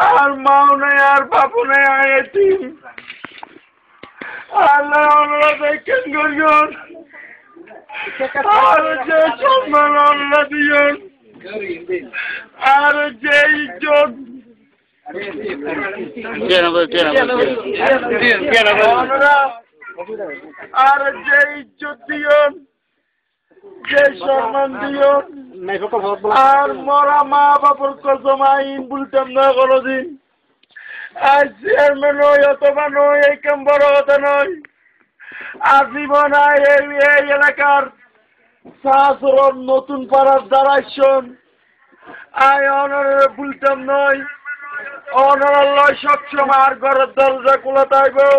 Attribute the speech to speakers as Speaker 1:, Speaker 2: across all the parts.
Speaker 1: আর মাও নাই আর বাপু নাই আর এতিম আল্লাহ ওনারা দেখেন করিয়ন আর যে সম্মান আল্লাহ দিয়েন আর যে ইজ্জত আর যে ইজ্জত দিয়েন যে সম্মান দিয়েন আর মরা মা বাপুর কসম আইন বলতাম না কোনোদিন আর চেয়ারম্যান নয় অথবা নয় এই কেম বড় কথা নয় আজীবন এই এলাকার শাহসরণ নতুন পাড়ার দাঁড়াইছন আয় অনারে বলতাম নয় অনারাল্লাহ সবসময় আর ঘরের দরজা খোলা থাকবো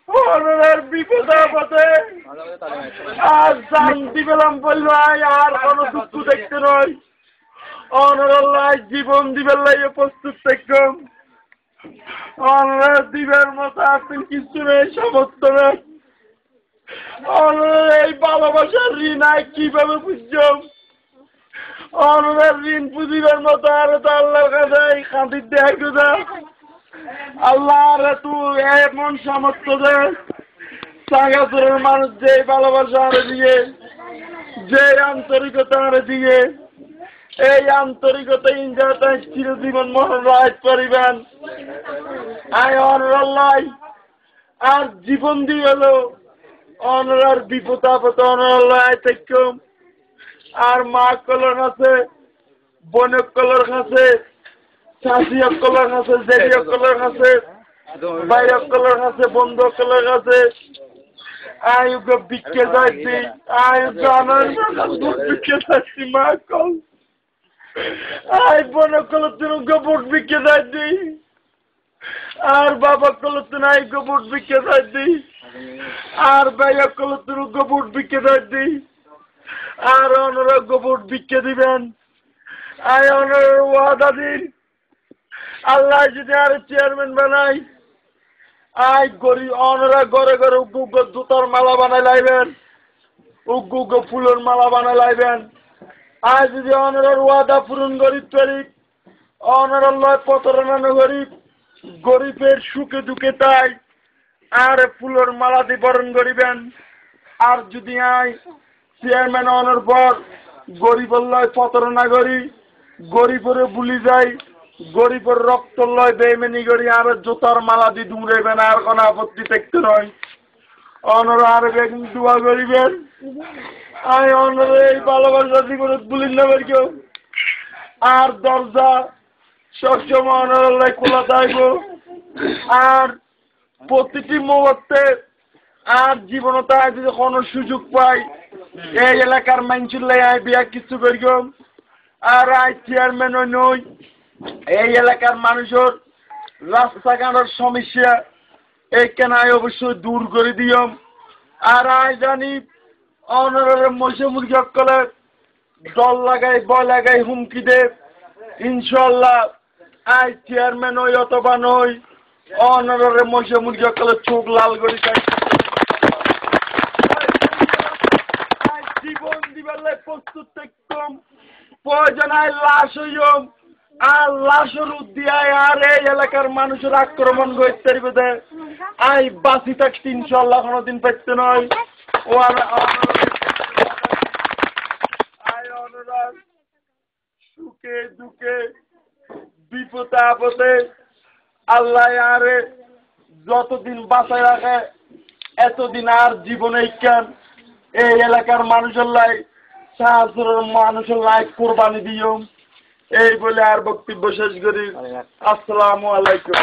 Speaker 1: অনারের বিপদ আপদে আর শান্তি পেলাম বললো আর কোনো দুঃখ দেখতে নয় অনারাল্লাহ জীবন দিবেন লাগে প্রস্তুত থাকতাম অনার দিবের মতো আসেন কিছু নেই সমস্ত নেই অনার এই ভালোবাসার ঋণ আয় কিভাবে বুঝছম অনার ঋণ পুঁজিবার মতো আর তো আল্লাহর কাছে খাঁটির দেয় কোথা আল্লাহ রে তুই এমন সামর্থ্য দে সাগাসুরের মানুষ যে ভালোবাসা আরে দিয়ে যে আন্তরিকতা আরে দিয়ে এই আন্তরিকতা ইন্দ্রতা চিরজীবন মরণ রাজ করিবেন আয় অনরাল্লাই আর জীবন দিয়ে হলো অনরার বিপদ আপদ অনরাল্লাই থেকম আর মা কলর কাছে বোন কলর কাছে শাশি কলর কাছে জেডি কলর কাছে ভাই কলর কাছে বন্ধু কলর কাছে আয়ুকে বিকে যাচ্ছি আয়ুকে আমার বিকে যাচ্ছি মা কল আয় বোন কলর তুমি গোবর বিকে যাচ্ছি আর বাবা কলর তুমি আই গোবর বিকে যাচ্ছি আর ভাই কলর তুমি গোবর বিকে যাচ্ছি আর ওনারা গোবর বিকে দিবেন আয় ওনার ওয়াদা দিন আল্লাহ যদি আর চেয়ারম্যান বানাই আয় গরিব ওনারা ঘরে ঘরে উগ্গ জুতার মালা বানাই লাইবেন উগ্গ ফুলের মালা বানাই লাইবেন আয় যদি ওনার ওয়াদা পূরণ করি তরি ওনার লয় প্রতারণা গরিব গরিবের সুখে দুঃখে তাই আর ফুলের মালা দিয়ে বরণ করিবেন আর যদি আয় চেয়ারম্যান হওয়ার পর গরিবের লয় প্রতারণা করি গরিবের বুলি যাই গরিবের রক্ত লয় বেইমানি করি আর জুতার মালা দিয়ে দৌড়াইবেন আর কোনো আপত্তি দেখতে নয় অনর আর বেগুন দোয়া করিবেন আয় অনর এই ভালোবাসা জীবনে বুলির নেবেন কেউ আর দরজা সবসময় অনর খোলা থাকবো আর প্রতিটি মুহূর্তে আর জীবনতা যদি কোনো সুযোগ পাই এই এলাকার মানুষের আয় বিয়া কিছু করি আর আই চেয়ারম্যান নই এই এলাকার মানুষের রাস্তাঘাটের সমস্যা এইখানে আয় অবশ্যই দূর করে দিয়ম আর আয় জানি অনারের মহিষে মুরগি সকলে দল লাগাই বয় লাগাই হুমকি দে ইনশাল্লাহ আই চেয়ারম্যান হই অথবা নই অনারের মহিষে মুরগি সকলে চোখ লাল করে চাই জীবন দিবার প্রস্তুত থাকতাম প্রয়োজন আয় লাশ হইম আর লাশের উদ্দিয়ায় আর এই এলাকার মানুষের আক্রমণ করতে পারবে আই বাঁচি থাকছি ইনশাল্লাহ কোনোদিন পেতে নয় ও সুখে দুঃখে বিপদে আপদে আল্লাহ আরে যতদিন বাঁচায় রাখে এতদিন আর জীবনে কেন এই এলাকার মানুষের লাই শাহসুরের মানুষের লাই কোরবানি দিও এই বলে আর বক্তব্য শেষ করি আসসালামু আলাইকুম।